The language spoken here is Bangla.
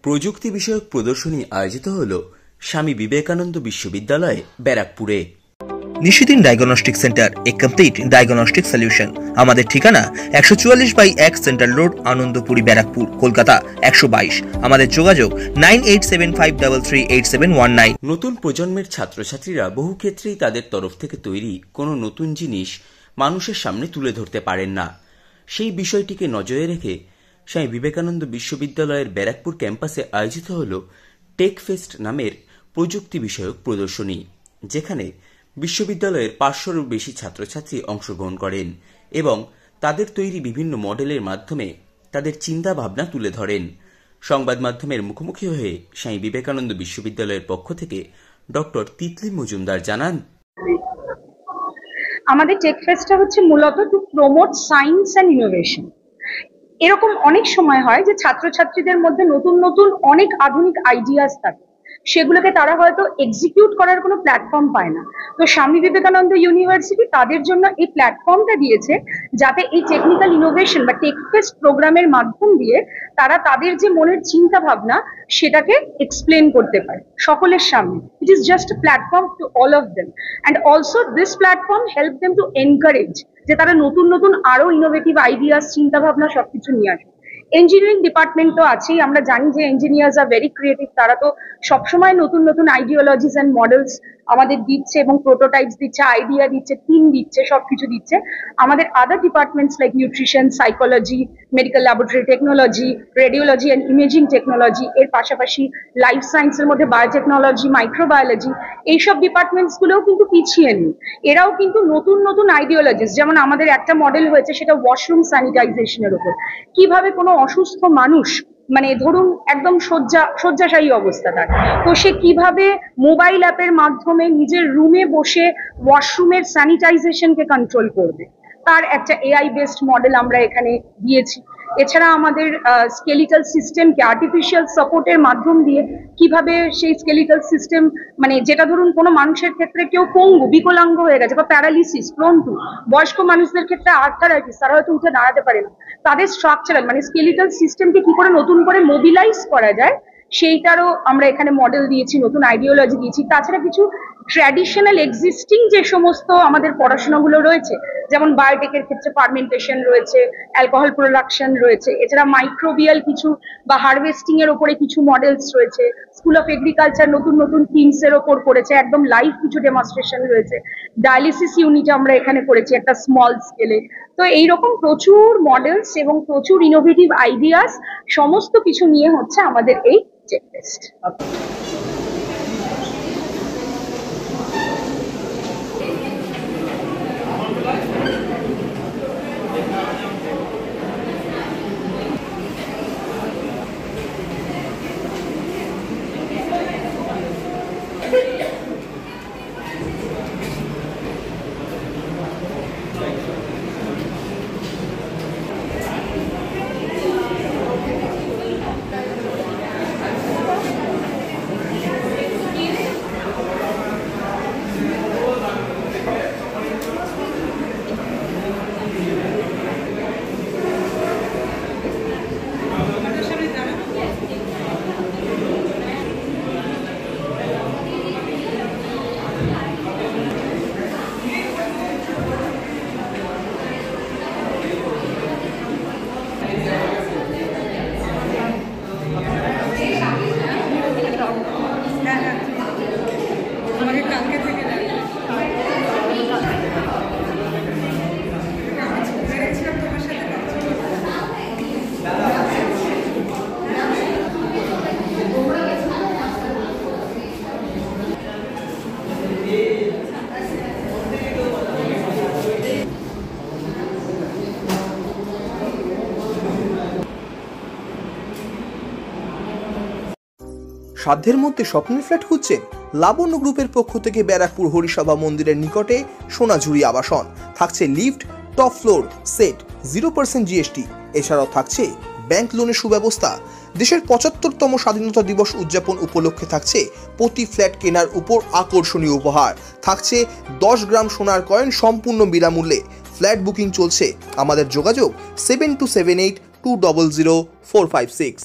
প্রযুক্তি বিষয়ক প্রদর্শনী আয়োজিত হল স্বামী বিবেকানন্দ বিশ্ববিদ্যালয়ে ব্যারাকপুরে। নিশিদিন ডায়াগনস্টিক সেন্টার, এ কমপ্লিট ডায়াগনস্টিক সলিউশন। আমাদের ঠিকানা 144/1 সেন্ট্রাল রোড, আনন্দপুরি, ব্যারাকপুর, কলকাতা 122। আমাদের যোগাযোগ 9875338719। নতুন প্রজন্মের ছাত্রছাত্রীরা বহু ক্ষেত্রেই তাদের তরফ থেকে তৈরি কোনো নতুন জিনিস মানুষের সামনে তুলে ধরতে পারেন না। সেই বিষয়টিকে নজরে রেখে স্বামী বিবেকানন্দ বিশ্ববিদ্যালয়ের ব্যারাকপুর ক্যাম্পাসে আয়োজিত হল টেক ফেস্ট নামের প্রযুক্তি বিষয়ক প্রদর্শনী, যেখানে বিশ্ববিদ্যালয়ের 500-এরও বেশি ছাত্রছাত্রী অংশগ্রহণ করেন এবং তাদের তৈরি বিভিন্ন মডেলের মাধ্যমে তাদের চিন্তা ভাবনা তুলে ধরেন। সংবাদ মাধ্যমের মুখোমুখি হয়ে স্বামী বিবেকানন্দ বিশ্ববিদ্যালয়ের পক্ষ থেকে ডক্টর তিতলি মজুমদার জানান, আমাদের টেক ফেস্টটা হচ্ছে মূলত to promote science and innovation. এরকম অনেক সময় হয় যে ছাত্রছাত্রীদের মধ্যে নতুন নতুন অনেক আধুনিক আইডিয়াস থাকে, সেগুলোকে তারা হয়তো এক্সিকিউট করার কোনো প্ল্যাটফর্ম পায় না। তো স্বামী বিবেকানন্দ ইউনিভার্সিটি তাদের জন্য এই প্ল্যাটফর্মটা দিয়েছে, যাতে এই টেকনিক্যাল ইনোভেশন বা টেক ফেস্ট প্রোগ্রামের মাধ্যম দিয়ে তারা তাদের যে মনের চিন্তা ভাবনা সেটাকে এক্সপ্লেন করতে পারে সকলের সামনে। It is just a platform to all of them, and also this platform help them to encourage যে তারা নতুন নতুন আরো ইনোভেটিভ আইডিয়াস, চিন্তা ভাবনা সবকিছু নিয়ে আসে। ইঞ্জিনিয়ারিং ডিপার্টমেন্ট তো আছেই, আমরা জানি যে ইঞ্জিনিয়ার্স আর ভেরি ক্রিয়েটিভ, তারা তো সবসময় নতুন নতুন আইডিওলজিস অ্যান্ড মডেলস আমাদের দিচ্ছে এবং প্রোটোটাইপস দিচ্ছে, আইডিয়া দিচ্ছে, থিম দিচ্ছে, সবকিছু দিচ্ছে। আমাদের আদার departments like nutrition, psychology, medical laboratory technology, radiology and imaging technology, এর পাশাপাশি লাইফ সায়েন্সের মধ্যে বায়োটেকনোলজি, মাইক্রোবায়োলজি, এইসব ডিপার্টমেন্টস গুলোও কিন্তু পিছিয়ে নেই। এরাও কিন্তু নতুন নতুন আইডিওলজিস, যেমন আমাদের একটা মডেল হয়েছে সেটা ওয়াশরুম স্যানিটাইজেশনের উপর, কিভাবে কোনো অসুস্থ মানুষ, মানে ধরুন একদম শয্যাশায়ী অবস্থা তার, তো সে কিভাবে মোবাইল অ্যাপের মাধ্যমে নিজের রুমে বসে ওয়াশরুমের স্যানিটাইজেশনকে কন্ট্রোল করবে, তার একটা এআই বেসড মডেল আমরা এখানে দিয়েছি। এছাড়া আমাদের স্কেলিটাল সিস্টেমকে আর্টিফিশিয়াল সাপোর্টের মাধ্যম দিয়ে কিভাবে সেই স্কেলিটাল সিস্টেম, মানে যেটা ধরুন কোনো মানুষের ক্ষেত্রে কেউ পঙ্গু, বিকলাঙ্গ হয়ে গেছে বা প্যারালিসিস প্রোন টু, বয়স্ক মানুষদের ক্ষেত্রে আর্থারাইটিস, তারা হয়তো উঠে দাঁড়াতে পারে না, তাদের স্ট্রাকচারাল মানে স্কেলিটাল সিস্টেমকে কি করে নতুন করে মোবিলাইজ করা যায় সেইটারও আমরা এখানে মডেল দিয়েছি, নতুন আইডিওলজি দিয়েছি। তাছাড়া কিছু ট্র্যাডিশনাল এক্সিস্টিং যে সমস্ত আমাদের পড়াশোনাগুলো রয়েছে, যেমন বায়োটেকের ক্ষেত্রে ফার্মেন্টেশন রয়েছে, অ্যালকোহল প্রোডাকশন রয়েছে, এছাড়া মাইক্রোবিয়াল কিছু বা হারভেস্টিং এর ওপরে কিছু মডেলস রয়েছে, স্কুল অফ এগ্রিকালচার নতুন নতুন থিমস এর ওপর করেছে, একদম লাইভ কিছু ডেমনস্ট্রেশন রয়েছে, ডায়ালিসিস ইউনিট আমরা এখানে করেছি একটা স্মল স্কেলে। তো এইরকম প্রচুর মডেলস এবং প্রচুর ইনোভেটিভ আইডিয়াস সমস্ত কিছু নিয়ে হচ্ছে আমাদের এই টেক ফেস্ট। সাধ্যের মধ্যে স্বপ্নের ফ্ল্যাট খুঁজছেন? লাবণ্য গ্রুপের পক্ষ থেকে ব্যারাকপুর হরিসভা মন্দিরের নিকটে সোনাঝুরি আবাসন থাকছে lift, top floor, set, 0% GST. এছাড়াও থাকছে ব্যাংক লোনের সুব্যবস্থা। দেশের 75তম স্বাধীনতা দিবস উদযাপন উপলক্ষে থাকছে প্রতি ফ্ল্যাট কেনার উপর আকর্ষণীয় উপহার, থাকছে 10 গ্রাম সোনার কয়েন সম্পূর্ণ বিনামূল্যে। ফ্ল্যাট বুকিং চলছে। আমাদের যোগাযোগ 7278200456।